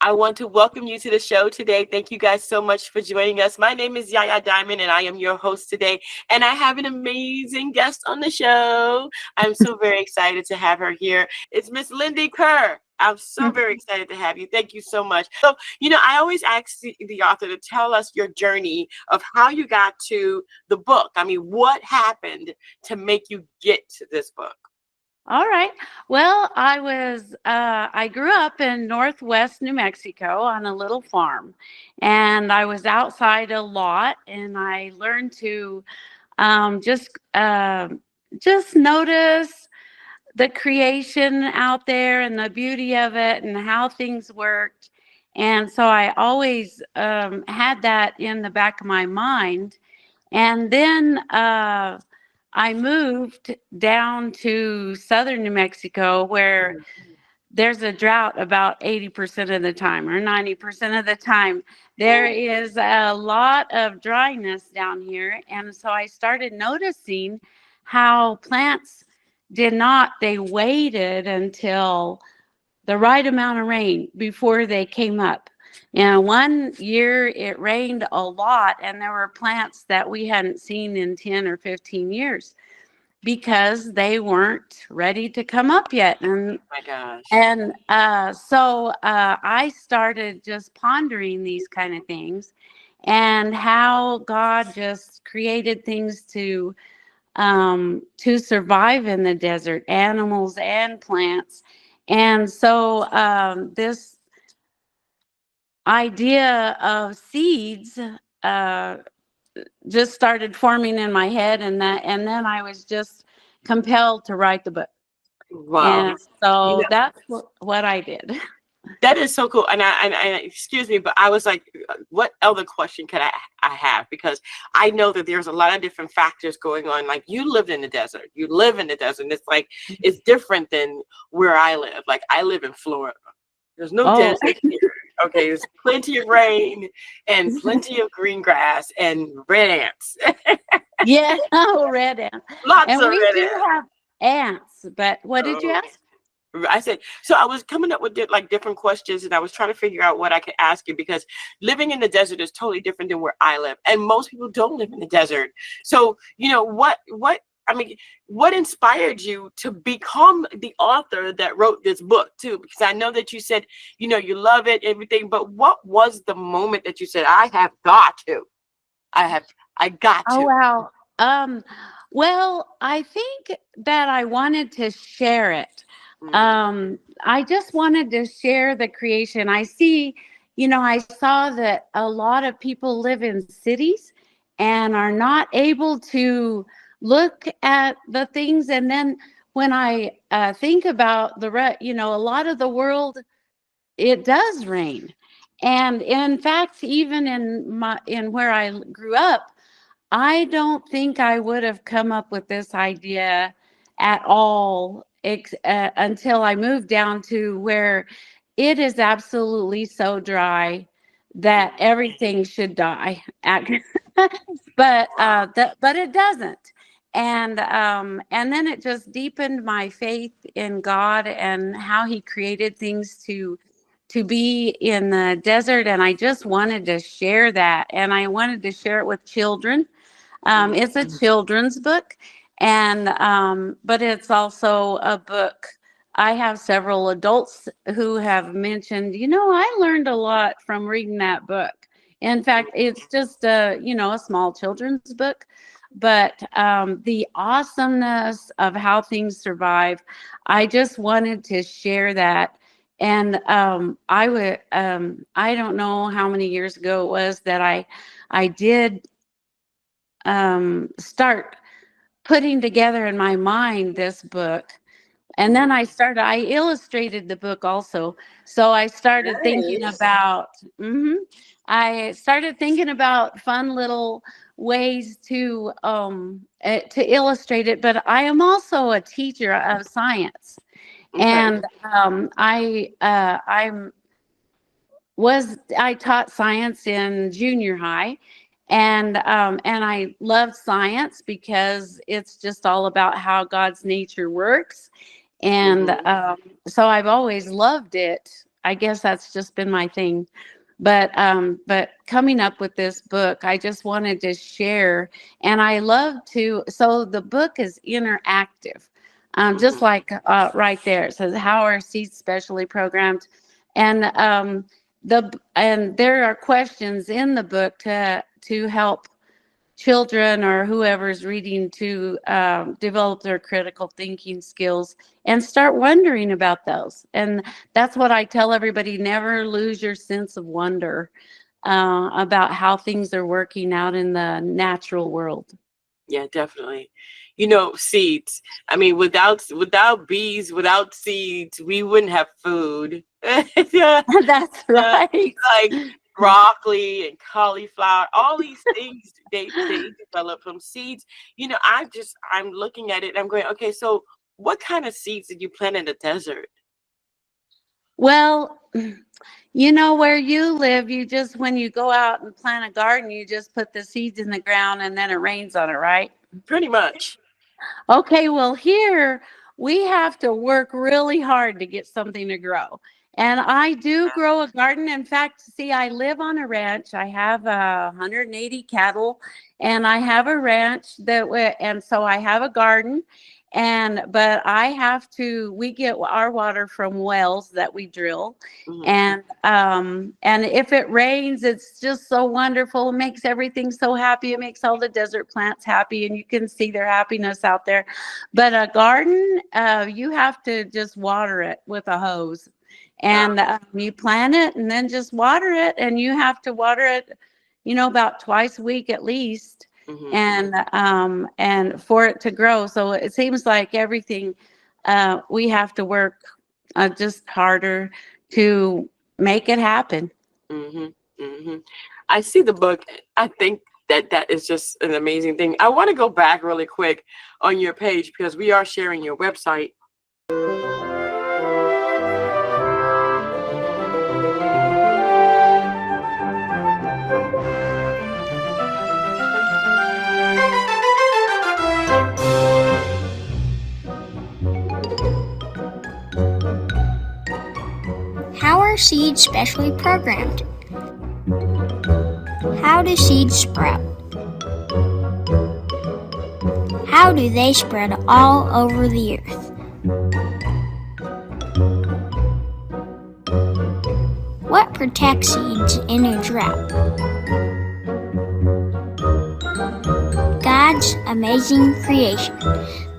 I want to welcome you to the show today. Thank you guys so much for joining us. My name is Yaya Diamond, and I am your host today. And I have an amazing guest on the show. I'm so very excited to have her here. It's Miss Lindy Kerr. I'm so very excited to have you. Thank you so much. So, I always ask the author to tell us your journey of how you got to the book. I mean, what happened to make you get to this book? All right. Well, I grew up in northwest New Mexico on a little farm, and I was outside a lot, and I learned to um, just, uh, just notice the creation out there and the beauty of it and how things worked. And so I always had that in the back of my mind. And then I moved down to southern New Mexico where there's a drought about 80% of the time or 90% of the time. There is a lot of dryness down here. And so I started noticing how plants they waited until the right amount of rain before they came up. And one year it rained a lot, and there were plants that we hadn't seen in 10 or 15 years because they weren't ready to come up yet. Oh my gosh. And so I started just pondering these kind of things and how God just created things to survive in the desert, animals and plants. And so this idea of seeds uh, just started forming in my head, and then I was just compelled to write the book. Wow. And so that's what I did. That is so cool. And excuse me, but I was like, what other question could I have? Because I know that there's a lot of different factors going on. Like you lived in the desert, you live in the desert. And it's like, it's different than where I live. Like I live in Florida. There's no Oh, desert here. Okay. There's plenty of rain and plenty of green grass and red ants. yeah, oh, red ants. Lots And of we red do ants. have ants, but what did you Oh. ask? I said, so I was coming up with like different questions and I was trying to figure out what I could ask you because living in the desert is totally different than where I live. And most people don't live in the desert. So, I mean, what inspired you to become the author that wrote this book too? Because I know that you said, you love it, everything, but what was the moment that you said, I have got to, I got Oh, to. wow. Um, well, I think that I wanted to share it. Mm, I just wanted to share the creation. I saw that a lot of people live in cities and are not able to look at the things. And then when I think about a lot of the world, it does rain. And in fact, even in where I grew up, I don't think I would have come up with this idea at all until I moved down to where it is absolutely so dry that everything should die. But it doesn't. And then it just deepened my faith in God and how He created things to be in the desert. And I just wanted to share that, and I wanted to share it with children. It's a children's book, and but it's also a book. I have several adults who have mentioned, I learned a lot from reading that book. In fact, it's just a small children's book, but the awesomeness of how things survive, I just wanted to share that. And I don't know how many years ago it was that I did start putting together in my mind this book. And then I illustrated the book also. So I started thinking nice. about, I started thinking about fun little ways to illustrate it. But I am also a teacher of science. Okay. And I taught science in junior high, and I love science because it's just all about how God's nature works, and Mm-hmm. so I've always loved it. I guess that's just been my thing. But coming up with this book, I just wanted to share, and I love to. So the book is interactive, just Mhm. like right there. It says how are seeds specially programmed, and and there are questions in the book to help children or whoever's reading to develop their critical thinking skills and start wondering about those. And that's what I tell everybody, never lose your sense of wonder about how things are working out in the natural world. Yeah, definitely. Seeds. I mean, without bees, without seeds, we wouldn't have food. Yeah, That's yeah, right. like broccoli and cauliflower, all these things they develop from seeds. I'm looking at it. I'm going, okay, so what kind of seeds did you plant in the desert? Well, you know, where you live, you just, when you go out and plant a garden, you just put the seeds in the ground and then it rains on it, right? Pretty much. Okay, well, here we have to work really hard to get something to grow. And I do grow a garden. In fact, see, I live on a ranch. I have 180 cattle, and I have a ranch and so I have a garden. But I have to, we get our water from wells that we drill. Hmm. And if it rains, it's just so wonderful. It makes everything so happy. It makes all the desert plants happy, and you can see their happiness out there. But a garden, you have to just water it with a hose, and you plant it and then just water it, and you have to water it, you know, about twice a week at least, Hmm. and for it to grow. So it seems like everything, we have to work just harder to make it happen. Hmm. Hmm. I see the book. I think that is just an amazing thing. I want to go back really quick on your page because we are sharing your website. How are seeds specially programmed? How do seeds sprout? How do they spread all over the earth? What protects seeds in a drought? God's amazing creation.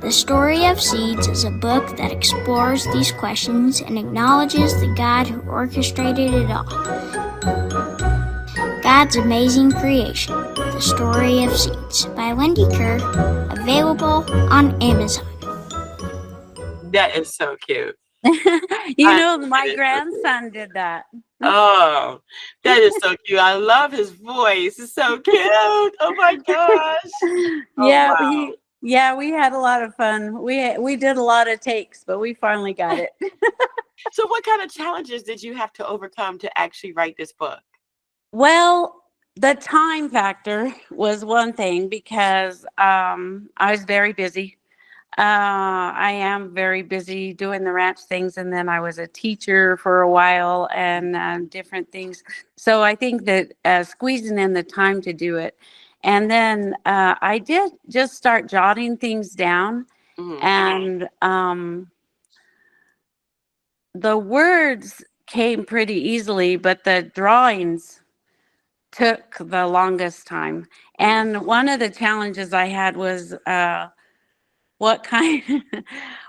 The Story of Seeds is a book that explores these questions and acknowledges the God who orchestrated it all. God's Amazing Creation, The Story of Seeds by Lindy Kerr, available on Amazon. That is so cute. You I know, think my it is so cute. grandson did that. Oh, that is so cute. I love his voice. It's so cute. Oh my gosh. Oh Yeah, wow. we had a lot of fun. We did a lot of takes, but we finally got it. So what kind of challenges did you have to overcome to actually write this book? Well, the time factor was one thing because I was very busy. I am very busy doing the ranch things, and then I was a teacher for a while and different things. So I think that squeezing in the time to do it, and then I did just start jotting things down, Hmm. and the words came pretty easily, but the drawings took the longest time. Hmm. And one of the challenges I had was what kind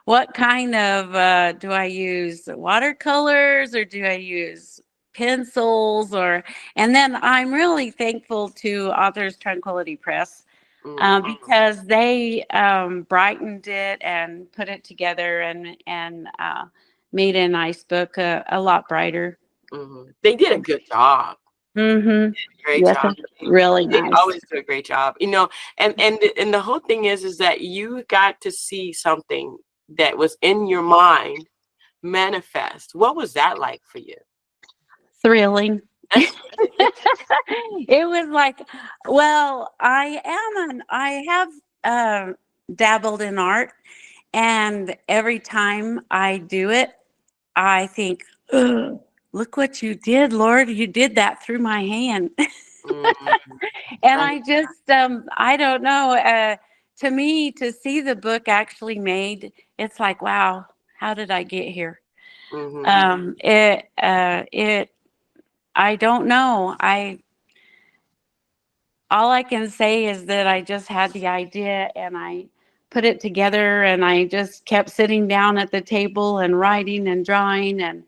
what kind of do I use, watercolors or do I use pencils? Or and then I'm really thankful to Authors Tranquility Press because they brightened it and put it together and made a nice book, a lot brighter. Hmm. They did a good job. Mm-hmm. Great Yes, job. it's really They nice. always do a great job. And the whole thing is that you got to see something that was in your mind manifest. What was that like for you? Thrilling. It was like, well, I have uh, dabbled in art, and every time I do it, I think, "Ugh." look what you did, Lord. You did that through my hand. Mm, And I, I just, I don't know. To me, to see the book actually made, it's like, wow, how did I get here? mhm. It, I don't know. All I can say is that I just had the idea and I put it together and I just kept sitting down at the table and writing and drawing and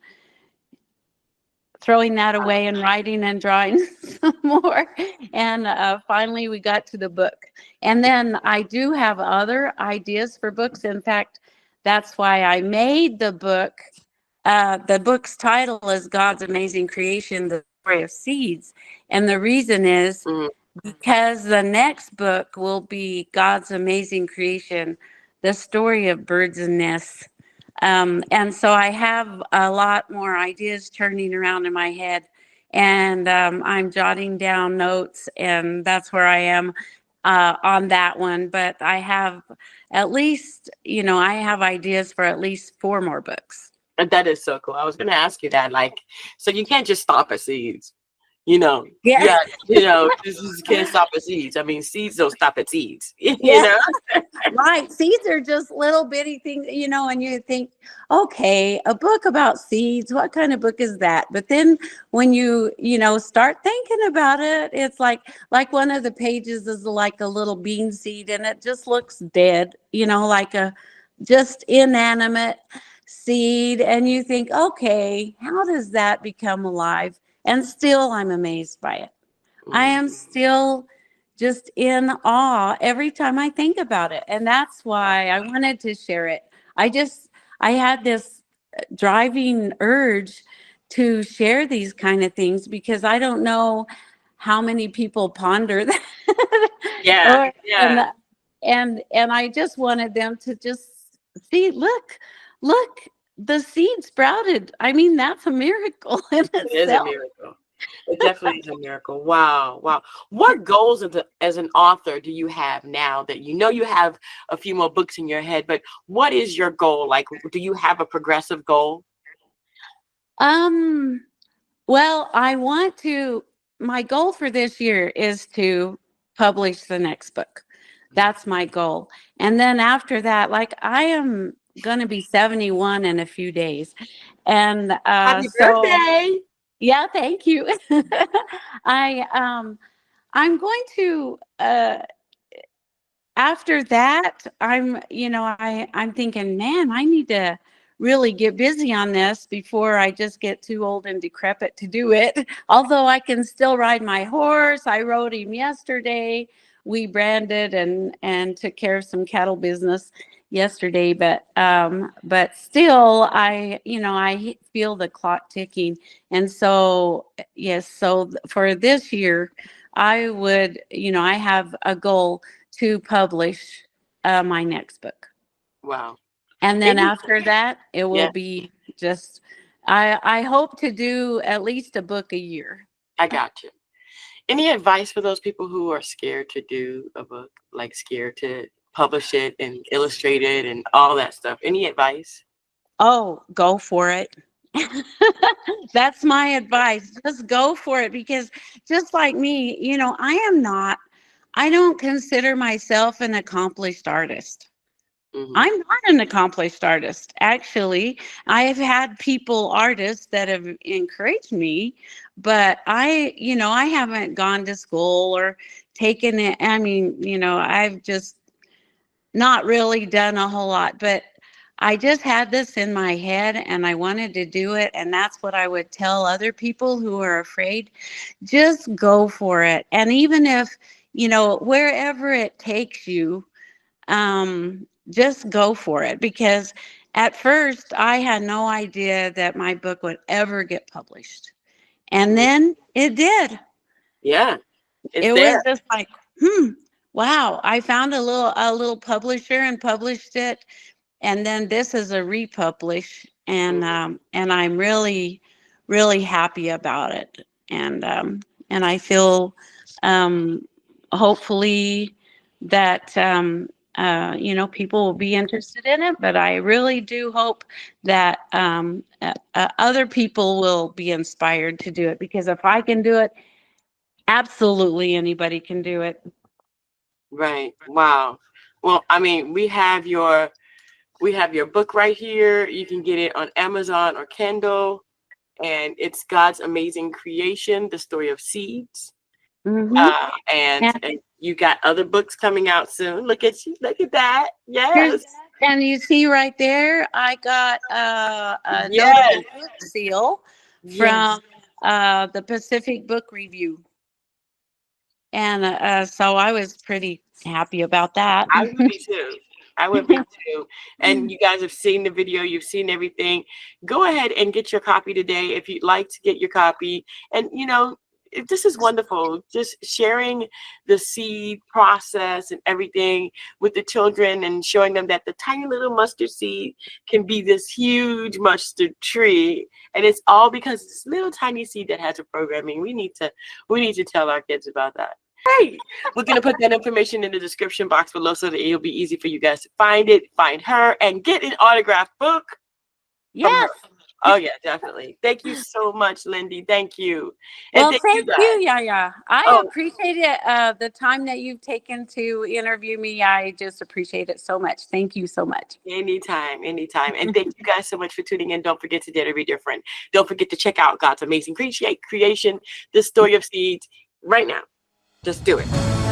throwing that away and writing and drawing some more. And finally, we got to the book. And then I do have other ideas for books. In fact, that's why I made the book. The book's title is God's Amazing Creation, The Story of Seeds. And the reason is Mm, because the next book will be God's Amazing Creation, The Story of Birds and Nests. And so I have a lot more ideas turning around in my head, and I'm jotting down notes, and that's where I am on that one. But I have at least, I have ideas for at least 4 more books. and that is so cool. I was going to ask you that. Like, so you can't just stop at seeds. You know, Yeah. yeah, just can't stop at seeds. I mean, seeds don't stop at seeds. You Yeah. know. Right. Seeds are just little bitty things, and you think, okay, a book about seeds, what kind of book is that? But then when start thinking about it, it's like one of the pages is like a little bean seed and it just looks dead, like a just inanimate seed. And you think, okay, how does that become alive? And still I'm amazed by it. I Mm, am still just in awe every time I think about it. And that's why I wanted to share it. I had this driving urge to share these kind of things because I don't know how many people ponder that. yeah, or and yeah, and I just wanted them to just see, look, the seed sprouted. I mean, that's a miracle in it is a itself. miracle. It definitely is a miracle. Wow, wow. What goals as an author do you have now that you have a few more books in your head, but what is your goal? Like, do you have a progressive goal? Um, well, my goal for this year is to publish the next book. That's my goal. And then after that, like I am going to be 71 in a few days. And Happy so, birthday! yeah, thank you. I, I'm going to, after that, I'm thinking, man, I need to really get busy on this before I just get too old and decrepit to do it. Although I can still ride my horse. I rode him yesterday. We branded and took care of some cattle business yesterday, but still I feel the clock ticking. And so yes, so for this year I have a goal to publish my next book. Wow. And then Any, after that, it will yeah, be just, I hope to do at least a book a year. I got you. Any advice for those people who are scared to do a book, like scared to publish it and illustrate it and all that stuff? Any advice? Oh, go for it. That's my advice. Just go for it because just like me, I don't consider myself an accomplished artist. Hmm. I'm not an accomplished artist. Actually, I have had artists that have encouraged me, but I haven't gone to school or taken it. I mean, I've just not really done a whole lot, but I just had this in my head and I wanted to do it. And that's what I would tell other people who are afraid. Just go for it. And even if, wherever it takes you, just go for it because at first I had no idea that my book would ever get published. And then it did. Yeah, it's It was there. just like, wow, I found a little publisher and published it. And then this is a republish and I'm really, really happy about it. And I feel hopefully that people will be interested in it, but I really do hope that other people will be inspired to do it, because if I can do it, absolutely anybody can do it. Right. Wow. Well, I mean, we have your book right here. You can get it on Amazon or Kindle, and it's God's Amazing Creation: The Story of Seeds. Mm-hmm. And you got other books coming out soon. Look at you. Look at that. Yes. And you see right there, I got a Yes. notable book seal Yes. from the Pacific Book Review. And so I was pretty happy about that. I would be too. I would be too. And you guys have seen the video, you've seen everything. Go ahead and get your copy today if you'd like to get your copy. And this is wonderful. Just sharing the seed process and everything with the children, and showing them that the tiny little mustard seed can be this huge mustard tree. And it's all because this little tiny seed that has a programming. We need to tell our kids about that. Hey, we're going to put that information in the description box below so that it'll be easy for you guys to find it, find her, and get an autographed book. Yes. Oh, yeah, definitely. Thank you so much, Lindy. Thank you. And well, thank you, Yaya. I appreciate it. The time that you've taken to interview me, I just appreciate it so much. Thank you so much. Anytime. And thank you guys so much for tuning in. Don't forget to dare to be different. Don't forget to check out God's Amazing Creation, The Story of Seeds, right now. Just do it.